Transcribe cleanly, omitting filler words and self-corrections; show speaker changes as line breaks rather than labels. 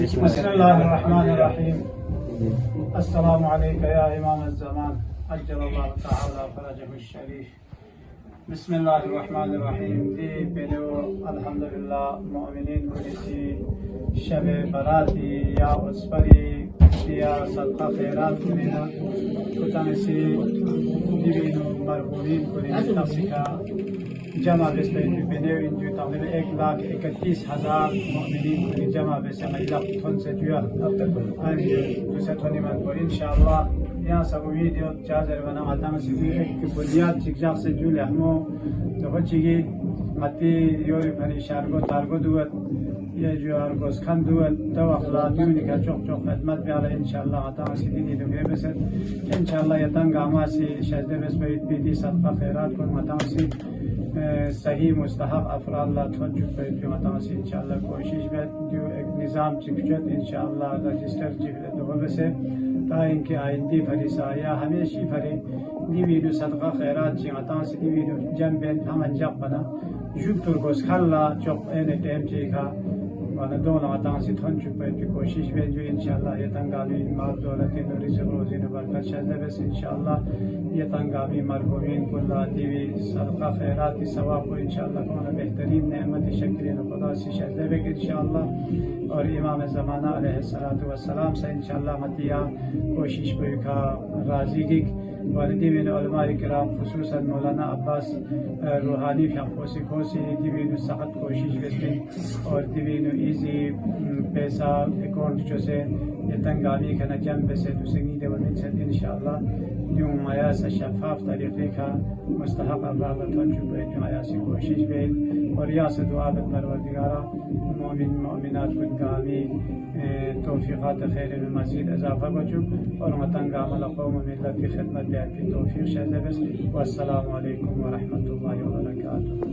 बिस्मिल्लाहिर्रहमानिर्रहीम। अस्सलामु अलैका या इमाम ज़मान अज्जलल्लाहु तआला फरजहुश शरीफ। बिस्मिल्लाहिर्रहमानिर्रहीम। दी पेलो अल्हम्दुलिल्लाह मोमिनीन कुलिसी शब बराती या उसपरी या सदका खैरात कुलिना कुतानसी दिवीनु मरहूमीन कुलिना तफसिका जमा बेस्ते पेलो इंजु तकरीबन 1,31,000 मोमिनीन कुलिना जमा बेस्ते मजलक थोन से जुआ अब तक दूसरे थोनी मन को इंशाअल्लाह यहाँ सब वीडियो चार्जर बना आता है सिद्धि एक बुनियाद चिकजाक से जुले हमो तो हो चीज़ मती योरी फरी शारगो तारगो दुआत ये जो आरगोस खान दुआत तो अखलाक यूनी का चौक चौक खदमत पे आला इंशाअल्लाह आता है सिद्धि दी दुनिया में से इंशाअल्लाह ये तंगामा से शज़्दे बस पे इतनी सदका खैरात को आता है सही मुस्तहब अफराद ला थोन चुप पे जो आता है इंशाअल्लाह कोशिश में जो एक निज़ाम चिकजत इंशाअल्लाह रजिस्टर चिकले तो हो बसे इनके आइंदी फरीसा या हमेशा फरी दिवीनु सदका खैरात चिंगाता से दिवीनु जंबेन हम अंजाक बना जुक्तुर गोस खल्ला चौक एने टेम चीखा वाला दोनों आता से थोन चुपे की कोशिश में जो इंशाअल्लाह ये तंगावी माल दौलत नो रिज़्क़ रोज़ी न बरकत शायद बस इंशाअल्लाह ये तंगावी मरहूमीन कुल्ला दिवी सदका खैरात की सवाब को इंशाअल्लाह को बेहतरीन नेमत शक्रिन खुदा से शायद बस इंशाअल्लाह और इमाम ज़माना अलैहिस्सलातु वस्सलाम से इंशाअल्लाह मतिया कोशिश पे का राजी की वालिदी में उलमाए किराम खुसूसन मौलाना अब्बास रूहानी फ़िक़्ह खोसी दिवीनु सख्त कोशिश करते और दिवीनु इजी पैसा अकाउंट जो से ये तंगावी का नजम से दुसंगी देवमिन से इंशाअल्लाह जो माया से शफाफ तरीक़े का मुस्तहक़ अल्लाह तो चुपे जो माया से कोशिश में और या से दुआ परवरदिगारा मोमिन मोमिनात को गामी तौफीक़ात खैर में मज़ीद इज़ाफ़ा बचूं और मतंगा अमल कौम मिल्लत की खिदमत की तौफीक़ शायद बस। वस्सलामु अलैकुम व रहमतुल्लाहि व बरकातुहू।